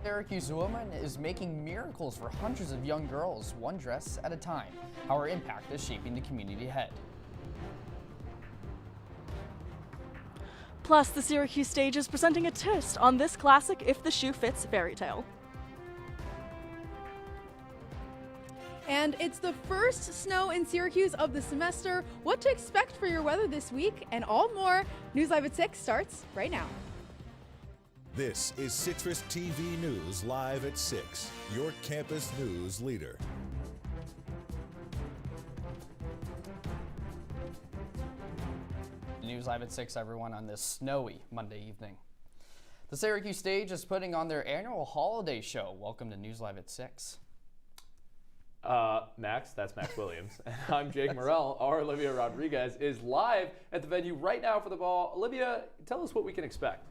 Syracuse woman is making miracles for hundreds of young girls, one dress at a time. How her impact is shaping the community ahead. Plus, the Syracuse stage is presenting a twist on this classic If the Shoe Fits fairy tale. And it's the first snow in Syracuse of the semester. What to expect for your weather this week and all more. News Live at 6 starts right now. This is CitrusTV News Live at 6, your campus news leader. News Live at 6, everyone, on this snowy Monday evening. The Syracuse stage is putting on their annual holiday show. Welcome to News Live at 6. Max, that's Max Williams. And I'm Jake Morel. Our Olivia Rodriguez is live at the venue right now for the ball. Olivia, tell us what we can expect.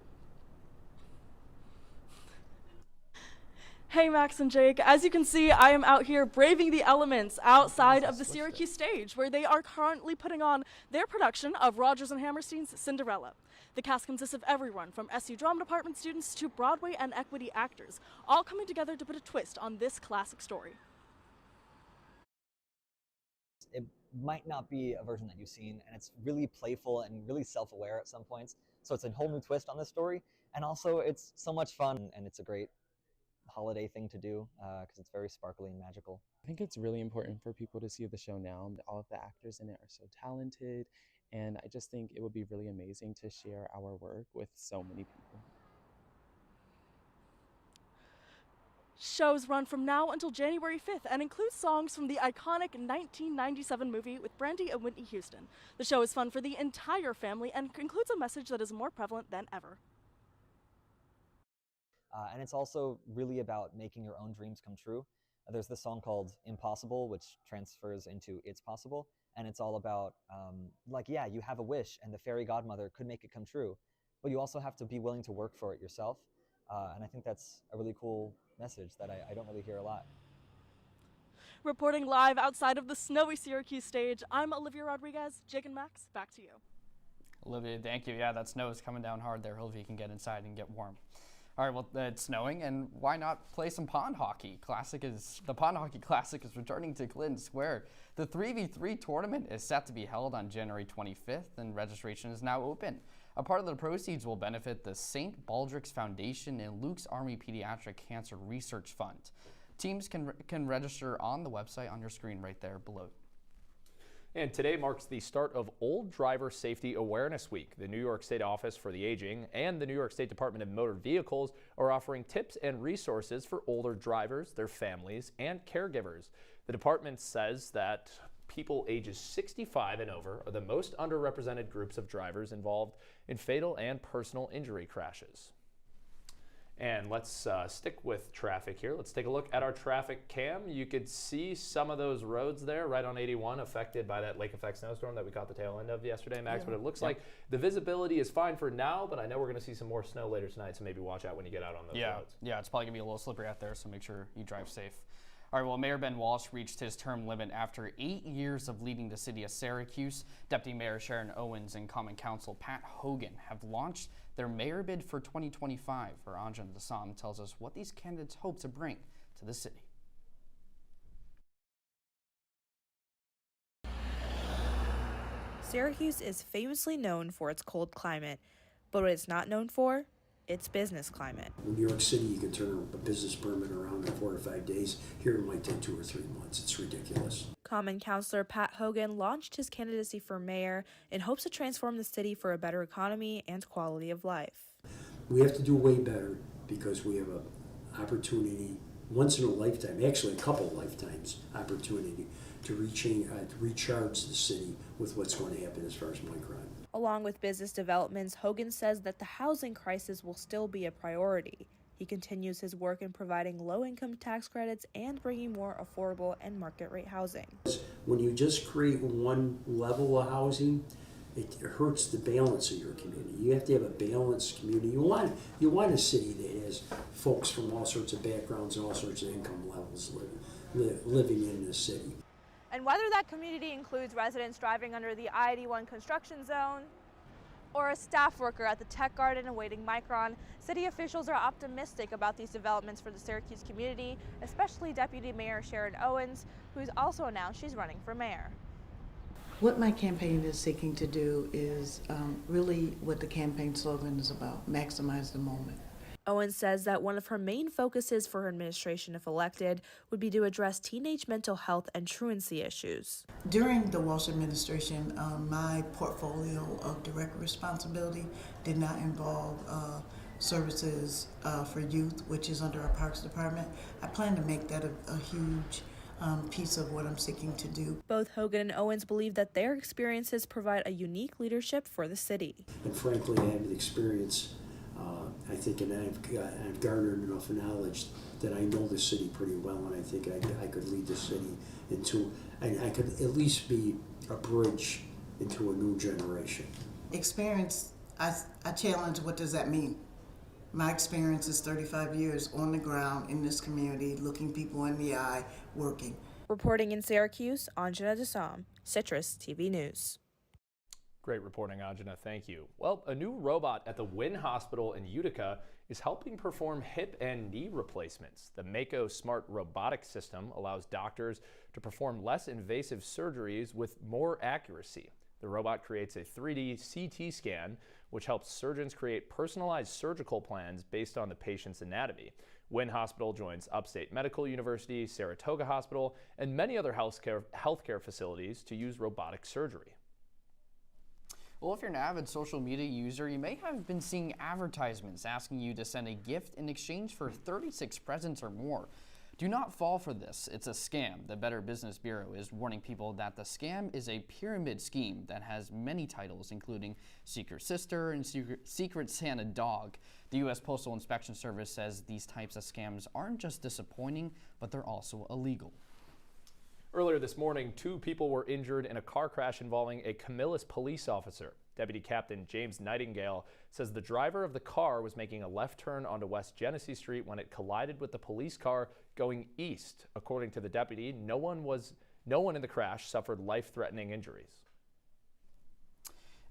Hey Max and Jake, as you can see, I am out here braving the elements outside of the Syracuse stage, where they are currently putting on their production of Rodgers and Hammerstein's Cinderella. The cast consists of everyone from SU Drama Department students to Broadway and Equity actors, all coming together to put a twist on this classic story. It might not be a version that you've seen, and it's really playful and really self-aware at some points. So it's a whole new twist on this story, and also it's so much fun, and it's a great holiday thing to do because it's very sparkly and magical. I think it's really important for people to see the show now. All of the actors in it are so talented, and I just think it would be really amazing to share our work with so many people. Shows run from now until January 5th and include songs from the iconic 1997 movie with Brandy and Whitney Houston. The show is fun for the entire family and includes a message that is more prevalent than ever. And it's also really about making your own dreams come true. There's this song called Impossible, which transfers into It's Possible. And it's all about, you have a wish and the fairy godmother could make it come true, but you also have to be willing to work for it yourself. And I think that's a really cool message that I don't really hear a lot. Reporting live outside of the snowy Syracuse stage, I'm Olivia Rodriguez. Jake and Max, back to you. Olivia, thank you. Yeah, that snow is coming down hard there. Hopefully you can get inside and get warm. All right, well, it's snowing, and why not play some pond hockey? The Pond Hockey Classic is returning to Clinton Square. The 3v3 tournament is set to be held on January 25th, and registration is now open. A part of the proceeds will benefit the St. Baldrick's Foundation and Luke's Army Pediatric Cancer Research Fund. Teams can register on the website on your screen right there below. And today marks the start of Old Driver Safety Awareness Week. The New York State Office for the Aging and the New York State Department of Motor Vehicles are offering tips and resources for older drivers, their families, and caregivers. The department says that people ages 65 and over are the most underrepresented groups of drivers involved in fatal and personal injury crashes. And let's stick with traffic here. Let's take a look at our traffic cam. You could see some of those roads there right on 81 affected by that lake effect snowstorm that we caught the tail end of yesterday, Max. But it looks like the visibility is fine for now, but I know we're going to see some more snow later tonight, so maybe watch out when you get out on those roads. Yeah, it's probably going to be a little slippery out there, so make sure you drive safe. All right, well, Mayor Ben Walsh reached his term limit after 8 years of leading the city of Syracuse. Deputy Mayor Sharon Owens and Common Council Pat Hogan have launched their mayor bid for 2025. Our Anjan Dassam tells us what these candidates hope to bring to the city. Syracuse is famously known for its cold climate, but what it's not known for? Its business climate. In New York City, you can turn a business permit around in 4 to 5 days. Here it might take 2 or 3 months. It's ridiculous. Common Councilor Pat Hogan launched his candidacy for mayor in hopes to transform the city for a better economy and quality of life. We have to do way better because we have an opportunity, once in a lifetime, actually a couple lifetimes, opportunity to recharge the city with what's going to happen as far as Micron. Along with business developments, Hogan says that the housing crisis will still be a priority. He continues his work in providing low-income tax credits and bringing more affordable and market-rate housing. When you just create one level of housing, it hurts the balance of your community. You have to have a balanced community. You want a city that has folks from all sorts of backgrounds and all sorts of income levels living in the city. And whether that community includes residents driving under the I-81 construction zone or a staff worker at the Tech Garden awaiting Micron, city officials are optimistic about these developments for the Syracuse community, especially Deputy Mayor Sharon Owens, who's also announced she's running for mayor. What my campaign is seeking to do is really what the campaign slogan is about: maximize the moment. Owens says that one of her main focuses for her administration, if elected, would be to address teenage mental health and truancy issues. During the Walsh administration, my portfolio of direct responsibility did not involve services for youth, which is under our Parks Department. I plan to make that a huge piece of what I'm seeking to do. Both Hogan and Owens believe that their experiences provide a unique leadership for the city. And frankly, I have the experience, I think, and I've garnered enough knowledge that I know the city pretty well, and I think I could lead the city into, and I could at least be a bridge into a new generation. Experience, I challenge, what does that mean? My experience is 35 years on the ground in this community, looking people in the eye, working. Reporting in Syracuse, Anjana Desam, Citrus TV News. Great reporting, Anjana. Thank you. Well, a new robot at the Wynn Hospital in Utica is helping perform hip and knee replacements. The Mako Smart Robotic System allows doctors to perform less invasive surgeries with more accuracy. The robot creates a 3D CT scan, which helps surgeons create personalized surgical plans based on the patient's anatomy. Wynn Hospital joins Upstate Medical University, Saratoga Hospital, and many other healthcare facilities to use robotic surgery. Well, if you're an avid social media user, you may have been seeing advertisements asking you to send a gift in exchange for 36 presents or more. Do not fall for this. It's a scam. The Better Business Bureau is warning people that the scam is a pyramid scheme that has many titles, including Secret Sister and Secret Santa Dog. The U.S. Postal Inspection Service says these types of scams aren't just disappointing, but they're also illegal. Earlier this morning, 2 people were injured in a car crash involving a Camillus police officer. Deputy Captain James Nightingale says the driver of the car was making a left turn onto West Genesee Street when it collided with the police car going east. According to the deputy, no one in the crash suffered life-threatening injuries.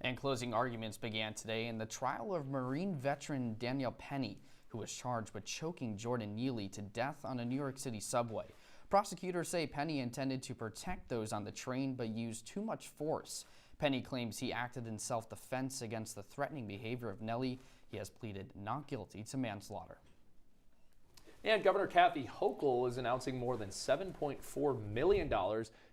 And closing arguments began today in the trial of Marine veteran Danielle Penny, who was charged with choking Jordan Neely to death on a New York City subway. Prosecutors say Penny intended to protect those on the train but used too much force. Penny claims he acted in self-defense against the threatening behavior of Nellie. He has pleaded not guilty to manslaughter. And Governor Kathy Hochul is announcing more than $7.4 million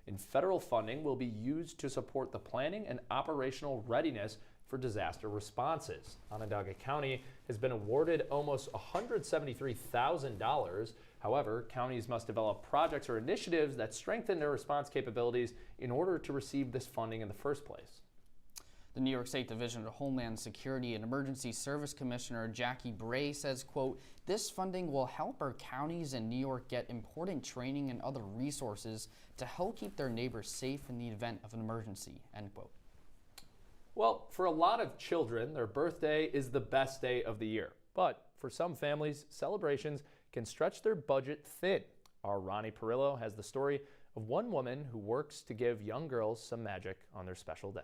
in federal funding will be used to support the planning and operational readiness for disaster responses. Onondaga County has been awarded almost $173,000. However, counties must develop projects or initiatives that strengthen their response capabilities in order to receive this funding in the first place. The New York State Division of Homeland Security and Emergency Service Commissioner Jackie Bray says, quote, "This funding will help our counties in New York get important training and other resources to help keep their neighbors safe in the event of an emergency," end quote. Well, for a lot of children, their birthday is the best day of the year. But for some families, celebrations can stretch their budget thin. Our Ronnie Perillo has the story of one woman who works to give young girls some magic on their special day.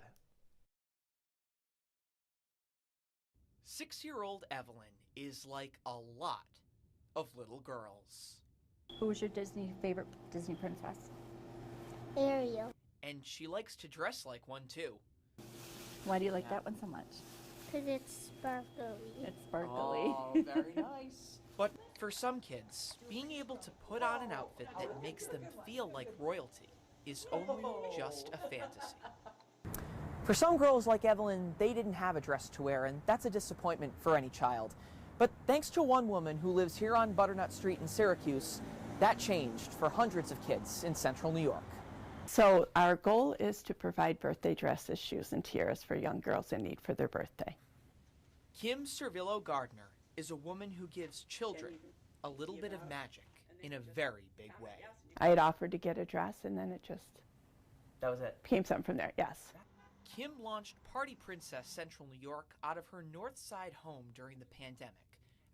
6-year-old Evelyn is like a lot of little girls. Who was your favorite Disney princess? Ariel. And she likes to dress like one too. Why do you like that one so much? Because it's sparkly. It's sparkly. Oh, very nice. But for some kids, being able to put on an outfit that makes them feel like royalty is only just a fantasy. For some girls like Evelyn, they didn't have a dress to wear, and that's a disappointment for any child. But thanks to one woman who lives here on Butternut Street in Syracuse, that changed for hundreds of kids in central New York. So our goal is to provide birthday dresses, shoes, and tiaras for young girls in need for their birthday. Kim Servillo Gardner is a woman who gives children a little bit of magic in a very big way. I had offered to get a dress, and then That was it. became something from there, yes. Kim launched Party Princess Central New York out of her North Side home during the pandemic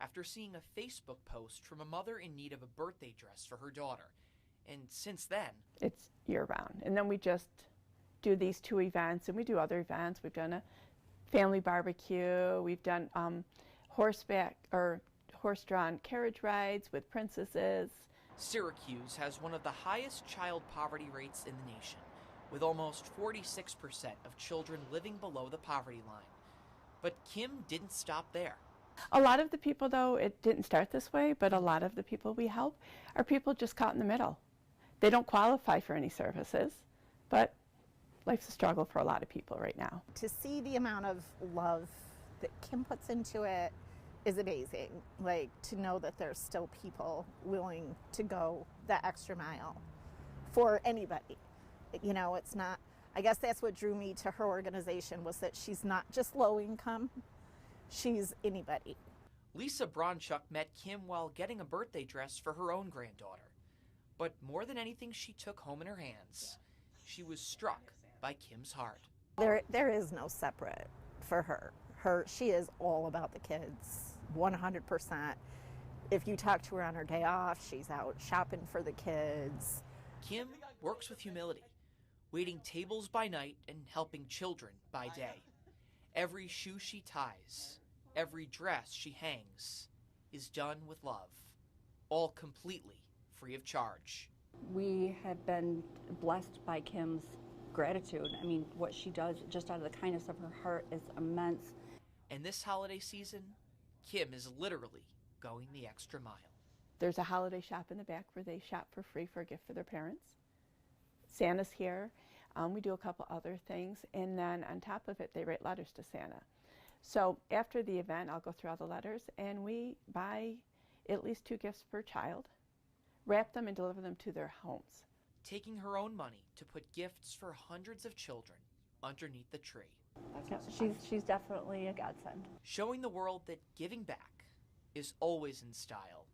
after seeing a Facebook post from a mother in need of a birthday dress for her daughter. And since then, It's year-round. And then we just do these 2 events, and we do other events. We've done a family barbecue. We've done horseback or horse-drawn carriage rides with princesses. Syracuse has one of the highest child poverty rates in the nation, with almost 46% of children living below the poverty line. But Kim didn't stop there. A lot of the people, though, it didn't start this way, but a lot of the people we help are people just caught in the middle. They don't qualify for any services, but life's a struggle for a lot of people right now. To see the amount of love that Kim puts into it is amazing. Like, to know that there's still people willing to go that extra mile for anybody. You know, it's not, I guess that's what drew me to her organization, was that she's not just low income, she's anybody. Lisa Bronchuk met Kim while getting a birthday dress for her own granddaughter. But more than anything she took home in her hands, she was struck by Kim's heart. There is no separate for her. She is all about the kids, 100%. If you talk to her on her day off, she's out shopping for the kids. Kim works with humility, waiting tables by night and helping children by day. Every shoe she ties, every dress she hangs, is done with love, all completely free of charge. We have been blessed by Kim's gratitude. I mean, what she does just out of the kindness of her heart is immense. And this holiday season, Kim is literally going the extra mile. There's a holiday shop in the back where they shop for free for a gift for their parents. Santa's here. We do a couple other things, and then on top of it, they write letters to Santa. So after the event, I'll go through all the letters, and we buy at least 2 gifts per child, wrap them and deliver them to their homes. Taking her own money to put gifts for hundreds of children underneath the tree. She's definitely a godsend. Showing the world that giving back is always in style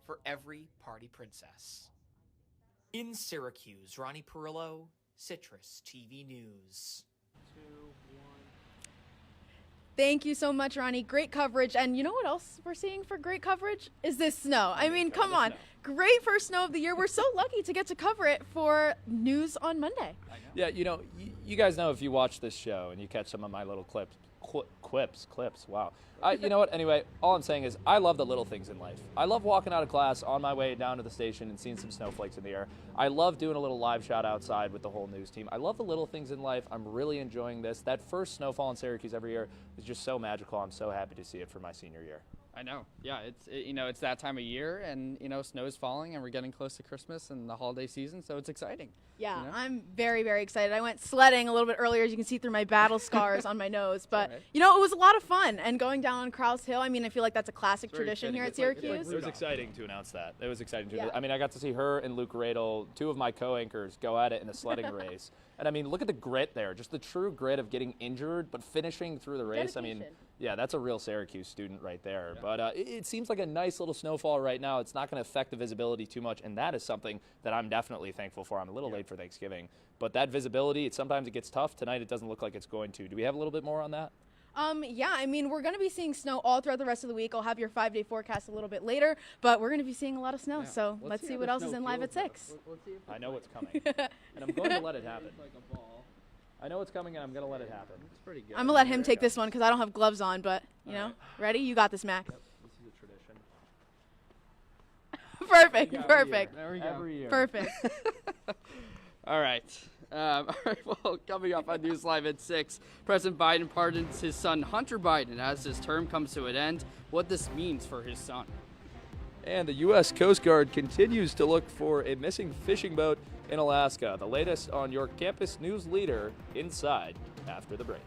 for every party princess. In Syracuse, Ronnie Perillo, Citrus TV News. Thank you so much, Ronnie. Great coverage. And you know what else we're seeing for great coverage? Is this snow. I mean, come on. Great first snow of the year. We're so lucky to get to cover it for news on Monday. Yeah, you know, you guys know if you watch this show and you catch some of my little clips, wow. You know what, anyway, all I'm saying is I love the little things in life. I love walking out of class on my way down to the station and seeing some snowflakes in the air. I love doing a little live shot outside with the whole news team. I love the little things in life. I'm really enjoying this. That first snowfall in Syracuse every year is just so magical. I'm so happy to see it for my senior year. I know. Yeah, it's that time of year, and snow's falling, and we're getting close to Christmas and the holiday season, so it's exciting. Yeah, you know? I'm very, very excited. I went sledding a little bit earlier, as you can see through my battle scars on my nose, but it was a lot of fun. And going down on Krause Hill, I mean, I feel like that's a classic tradition here at Syracuse. It was exciting to announce that. It was exciting I mean, I got to see her and Luke Radel, 2 of my co-anchors, go at it in a sledding race. And I mean, look at the grit there, just the true grit of getting injured but finishing through the race. Dedication. I mean, yeah, that's a real Syracuse student right there. Yeah. But it seems like a nice little snowfall right now. It's not going to affect the visibility too much, and that is something that I'm definitely thankful for. I'm a little late for Thanksgiving, but that visibility, sometimes it gets tough. Tonight it doesn't look like it's going to. Do we have a little bit more on that? Yeah, I mean, we're going to be seeing snow all throughout the rest of the week. I'll have your 5-day forecast a little bit later, but we're going to be seeing a lot of snow, so let's see what else is in Live at 6. I know what's coming, and I'm going to let it happen. I know it's coming, and I'm going to let it happen. It's pretty good. I'm going to let him take this one because I don't have gloves on, but, ready? You got this, Mac. Yep, this is a tradition. Perfect. There we go. Every year. Perfect. All right. Well, coming up on News Live at 6, President Biden pardons his son Hunter Biden as his term comes to an end. What this means for his son. And the U.S. Coast Guard continues to look for a missing fishing boat in Alaska. The latest on your campus news leader inside after the break.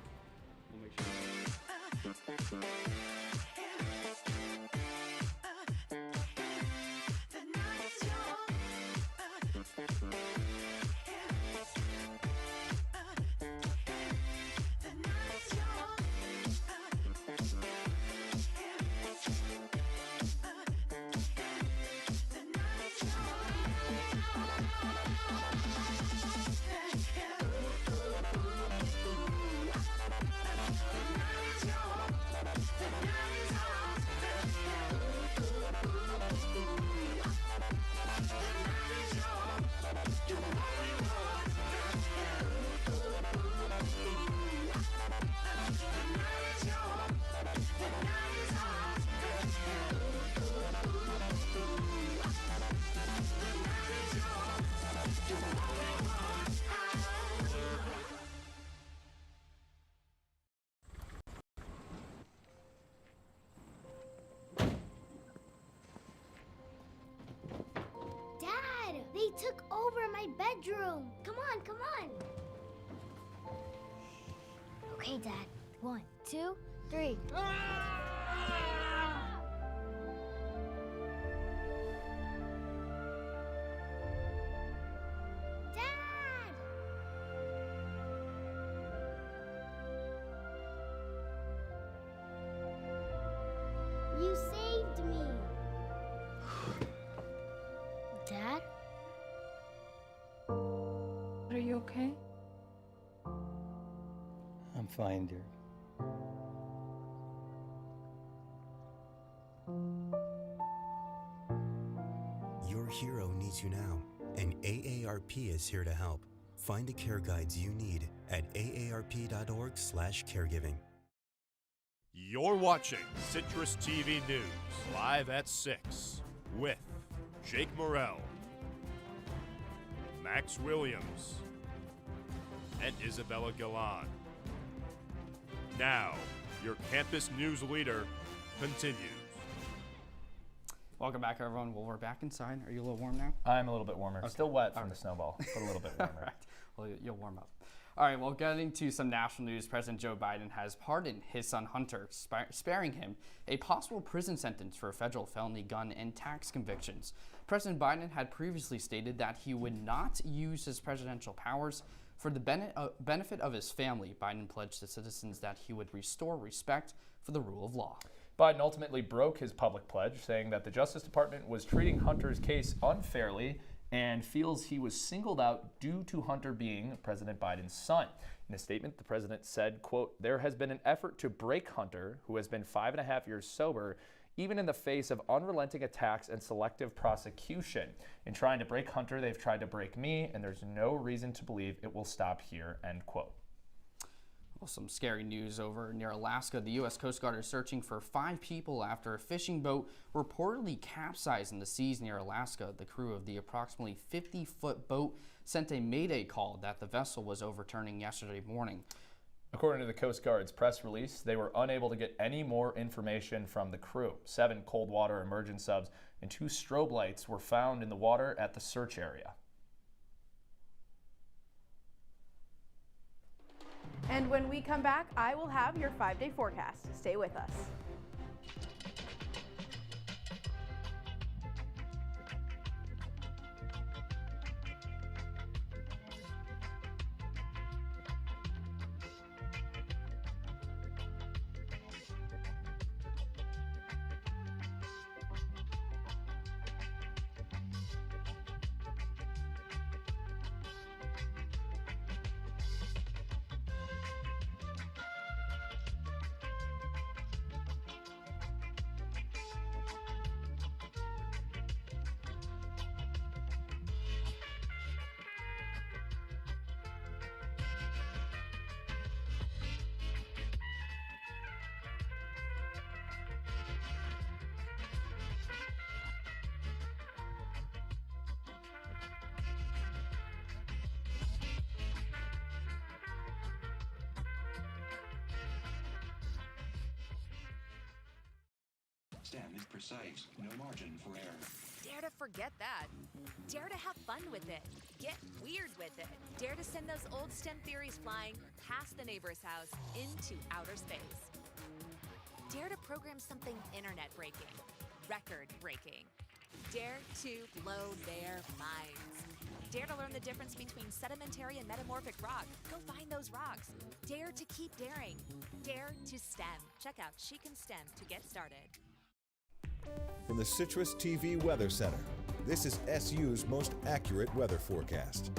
over in my bedroom. Come on, come on. Okay, Dad. 1, 2, 3. Dad! You saved me. Dad? Are you okay? I'm fine, dear. Your hero needs you now, and AARP is here to help. Find the care guides you need at aarp.org/caregiving. You're watching Citrus TV News live at 6 with Jake Morel, Max Williams, and Isabella Galan. Now, your campus news leader continues. Welcome back, everyone. Well, we're back inside. Are you a little warm now? I'm a little bit warmer. Okay. Still wet from the snowball, but a little bit warmer. All right. Well, you'll warm up. All right, well, getting to some national news, President Joe Biden has pardoned his son Hunter, sparing him a possible prison sentence for federal felony gun and tax convictions. President Biden had previously stated that he would not use his presidential powers for the benefit of his family. Biden pledged to citizens that he would restore respect for the rule of law. Biden ultimately broke his public pledge, saying that the Justice Department was treating Hunter's case unfairly and feels he was singled out due to Hunter being President Biden's son. In a statement, the president said, quote, "There has been an effort to break Hunter, who has been 5.5 years sober, even in the face of unrelenting attacks and selective prosecution. In trying to break Hunter, they've tried to break me, and there's no reason to believe it will stop here," end quote. Well, some scary news over near Alaska. The U.S. Coast Guard is searching for 5 people after a fishing boat reportedly capsized in the seas near Alaska. The crew of the approximately 50-foot boat sent a mayday call that the vessel was overturning yesterday morning. According to the Coast Guard's press release, they were unable to get any more information from the crew. 7 cold water immersion subs and 2 strobe lights were found in the water at the search area. And when we come back, I will have your 5-day forecast. Stay with us. Stem is precise, no margin for error. Dare to forget that. Dare to have fun with it. Get weird with it. Dare to send those old STEM theories flying past the neighbor's house into outer space. Dare to program something internet-breaking, record-breaking. Dare to blow their minds. Dare to learn the difference between sedimentary and metamorphic rock. Go find those rocks. Dare to keep daring. Dare to STEM. Check out She Can STEM to get started. From the CitrusTV Weather Center, this is SU's most accurate weather forecast.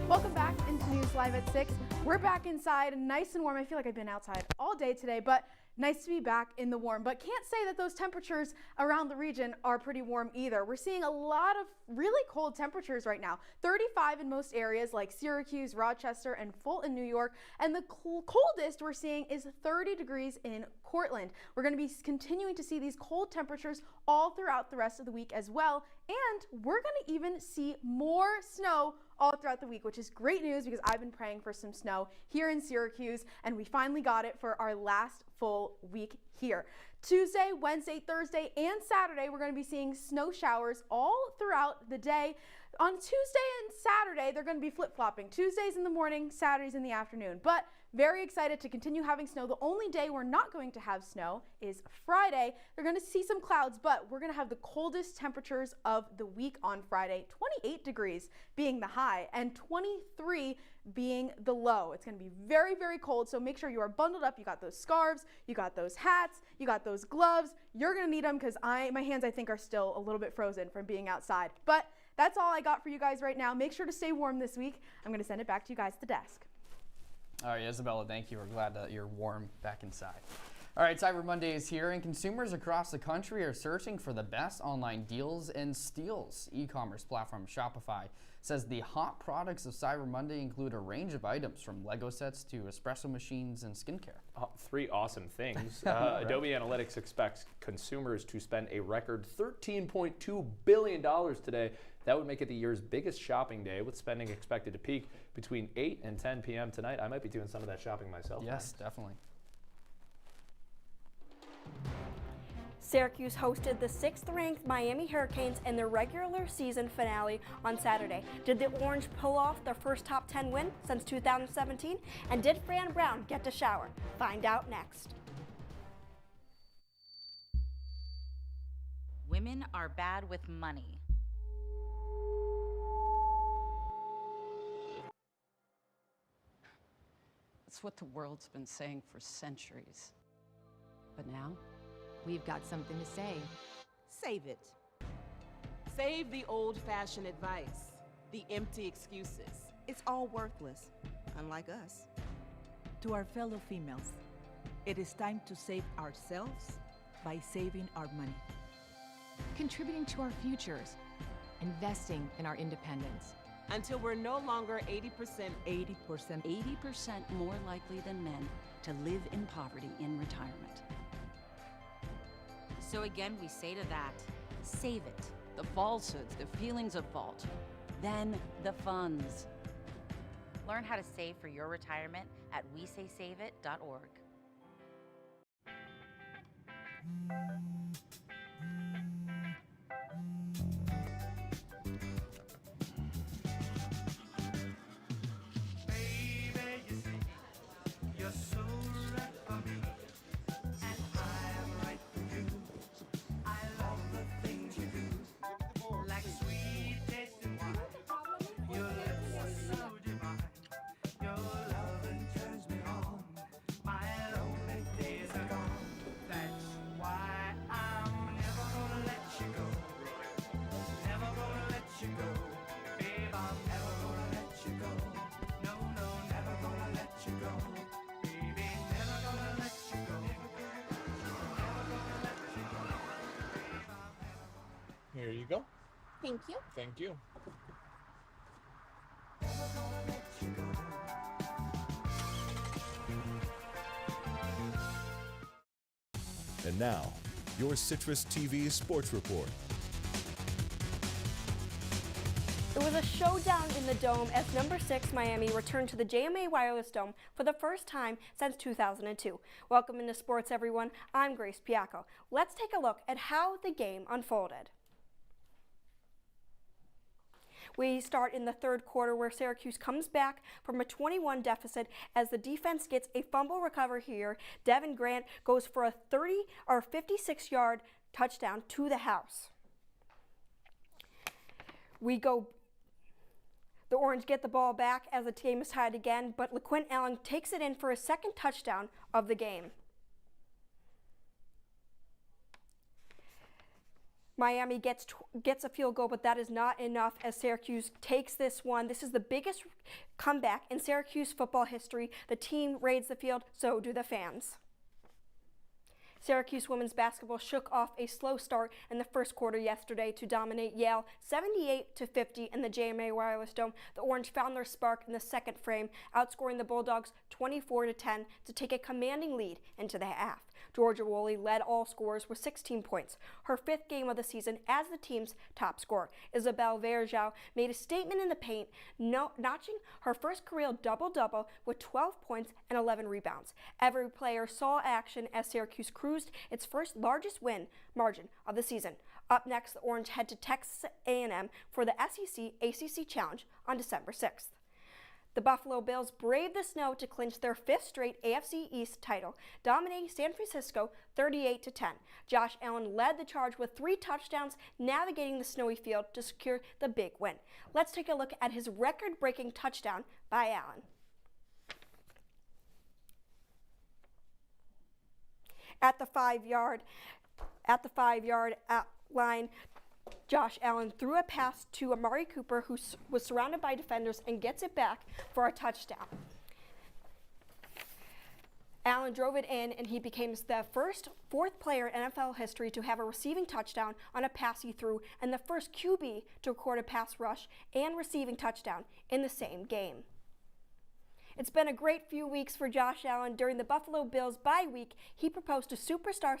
Welcome back into News Live at 6. We're back inside, nice and warm. I feel like I've been outside all day today, but nice to be back in the warm. But can't say that those temperatures around the region are pretty warm either. We're seeing a lot of really cold temperatures right now. 35 in most areas like Syracuse, Rochester, and Fulton, New York. And the coldest we're seeing is 30 degrees in Cortland. We're going to be continuing to see these cold temperatures all throughout the rest of the week as well. And we're going to even see more snow all throughout the week, which is great news because I've been praying for some snow here in Syracuse, and we finally got it for our last full week here. Tuesday, Wednesday, Thursday, and Saturday, we're going to be seeing snow showers all throughout the day. On Tuesday and Saturday, they're going to be flip-flopping. Tuesdays in the morning, Saturdays in the afternoon. But very excited to continue having snow. The only day we're not going to have snow is Friday. They're going to see some clouds, but we're going to have the coldest temperatures of the week on Friday. 28 degrees being the high and 23 being the low. It's going to be very, very cold, so make sure you are bundled up. You got those scarves, you got those hats, you got those gloves. You're going to need them because my hands, I think, are still a little bit frozen from being outside. But that's all I got for you guys right now. Make sure to stay warm this week. I'm going to send it back to you guys at the desk. All right, Isabella, thank you. We're glad that you're warm back inside. All right, Cyber Monday is here, and consumers across the country are searching for the best online deals and steals. E-commerce platform Shopify says the hot products of Cyber Monday include a range of items from Lego sets to espresso machines and skincare. Three awesome things. Right. Adobe Analytics expects consumers to spend a record $13.2 billion today. That would make it the year's biggest shopping day, with spending expected to peak between 8 and 10 p.m. tonight. I might be doing some of that shopping myself. Yes, definitely. Syracuse hosted the 6th-ranked Miami Hurricanes in their regular season finale on Saturday. Did the Orange pull off their first top 10 win since 2017? And did Fran Brown get to shower? Find out next. Women are bad with money. That's what the world's been saying for centuries. But now, we've got something to say. Save it. Save the old-fashioned advice, the empty excuses. It's all worthless, unlike us. To our fellow females, it is time to save ourselves by saving our money. Contributing to our futures, investing in our independence. Until we're no longer 80% more likely than men to live in poverty in retirement. So again, we say to that, save it. The falsehoods, the feelings of fault, then the funds. Learn how to save for your retirement at wesaysaveit.org. Here you go. Thank you. Thank you. And now, your CitrusTV Sports Report. It was a showdown in the Dome as number 6 Miami returned to the JMA Wireless Dome for the first time since 2002. Welcome into sports, everyone. I'm Grace Piacco. Let's take a look at how the game unfolded. We start in the third quarter where Syracuse comes back from a 21 deficit as the defense gets a fumble recovery here. Devin Grant goes for a 56-yard touchdown to the house. The Orange get the ball back as the game is tied again, but LaQuint Allen takes it in for a second touchdown of the game. Miami gets a field goal, but that is not enough as Syracuse takes this one. This is the biggest comeback in Syracuse football history. The team raids the field, so do the fans. Syracuse women's basketball shook off a slow start in the first quarter yesterday to dominate Yale 78-50 in the JMA Wireless Dome. The Orange found their spark in the second frame, outscoring the Bulldogs 24-10 to take a commanding lead into the half. Georgia Woolley led all scorers with 16 points, her 5th game of the season as the team's top scorer. Isabella made a statement in the paint, notching her first career double-double with 12 points and 11 rebounds. Every player saw action as Syracuse cruised its first largest win margin of the season. Up next, the Orange head to Texas A&M for the SEC ACC Challenge on December 6th. The Buffalo Bills braved the snow to clinch their 5th straight AFC East title, dominating San Francisco 38-10. Josh Allen led the charge with 3 touchdowns, navigating the snowy field to secure the big win. Let's take a look at his record-breaking touchdown by Allen. At the 5-yard line, Josh Allen threw a pass to Amari Cooper, who was surrounded by defenders, and gets it back for a touchdown. Allen drove it in, and he became the fourth player in NFL history to have a receiving touchdown on a pass he threw, and the first QB to record a pass rush and receiving touchdown in the same game. It's been a great few weeks for Josh Allen. During the Buffalo Bills bye week, he proposed to superstar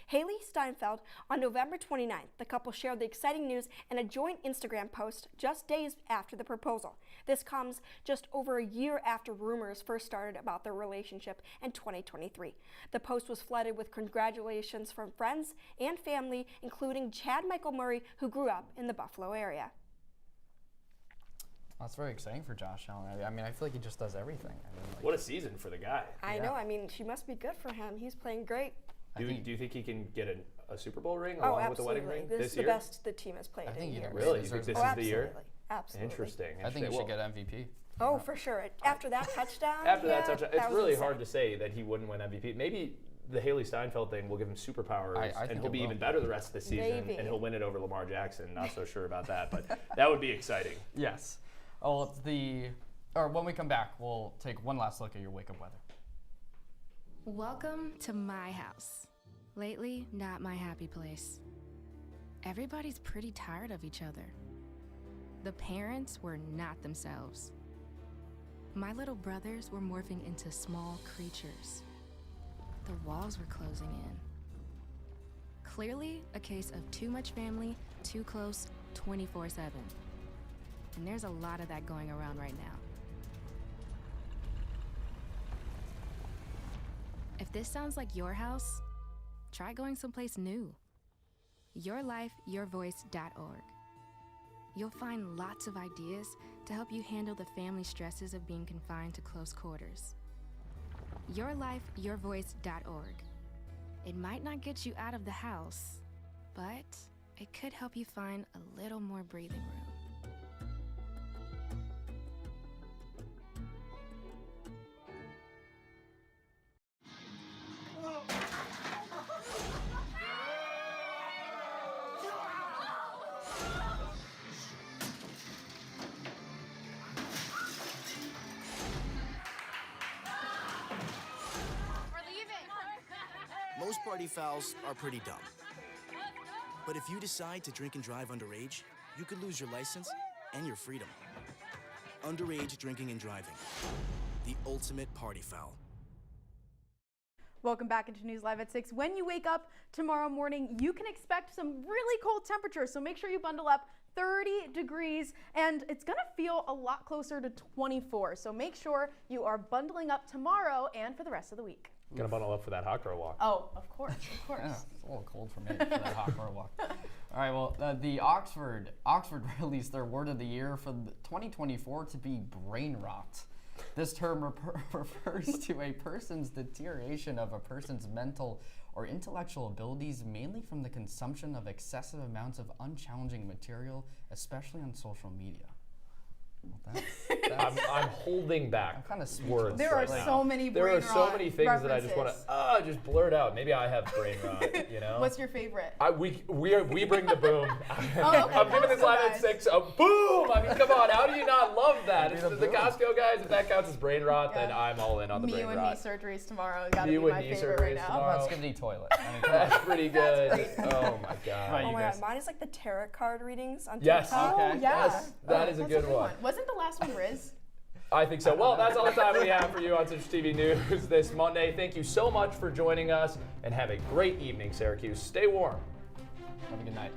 Haley Steinfeld on November 29th. The couple shared the exciting news in a joint Instagram post just days after the proposal. This comes just over a year after rumors first started about their relationship in 2023. The post was flooded with congratulations from friends and family, including Chad Michael Murray, who grew up in the Buffalo area. That's very exciting for Josh Allen. I mean, I feel like he just does everything. What a season for the guy. I know. I mean, she must be good for him. He's playing great. Do you think he can get a Super Bowl ring along with the wedding ring this is year? the best the team has played in years. Really? You think this is the year? Absolutely. Interesting. I think he should get MVP. Oh, for sure. After that touchdown. It's really hard to say that he wouldn't win MVP. Maybe the Haley Steinfeld thing will give him superpowers, and he'll be even better the rest of the season, and he'll win it over Lamar Jackson. Not so sure about that, but that would be exciting. Yes. Oh, when we come back, we'll take one last look at your wake-up weather. Welcome to my house. Lately, not my happy place. Everybody's pretty tired of each other. The parents were not themselves. My little brothers were morphing into small creatures. The walls were closing in. Clearly, a case of too much family, too close, 24/7. And there's a lot of that going around right now. If this sounds like your house, try going someplace new. YourLifeYourVoice.org. You'll find lots of ideas to help you handle the family stresses of being confined to close quarters. YourLifeYourVoice.org. It might not get you out of the house, but it could help you find a little more breathing room. Most party fouls are pretty dumb. But if you decide to drink and drive underage, you could lose your license and your freedom. Underage drinking and driving. The ultimate party foul. Welcome back into News Live at 6. When you wake up tomorrow morning, you can expect some really cold temperatures, so make sure you bundle up. 30 degrees, and it's gonna feel a lot closer to 24, so make sure you are bundling up tomorrow and for the rest of the week. Gonna bundle up for that hot girl walk. Oh, of course. Yeah, it's a little cold for me for that hot girl walk. All right, well, the Oxford released their word of the year for 2024 to be brain rot. This term refers to a person's deterioration of a person's mental or intellectual abilities, mainly from the consumption of excessive amounts of unchallenging material, especially on social media. Well, I'm holding back words. There are so many brain rot There are so many things that I just want to just blurt out. Maybe I have brain rot, you know? What's your favorite? We bring the boom. I'm giving this Live at 6 a boom. I mean, come on. How do you not love that? It's the Costco guys. If that counts as brain rot, then I'm all in on the brain rot. Knee and knee surgeries tomorrow. Gotta be my favorite right now. Let's give the toilet. I mean, that's pretty good. Oh my god. Oh my god. Mine is like the tarot card readings on TikTok. Yes. Oh, yeah. That is a good one. Wasn't the last one Riz? I think so. Well, that's all the time we have for you on Citrus TV News this Monday. Thank you so much for joining us, and have a great evening, Syracuse. Stay warm. Have a good night.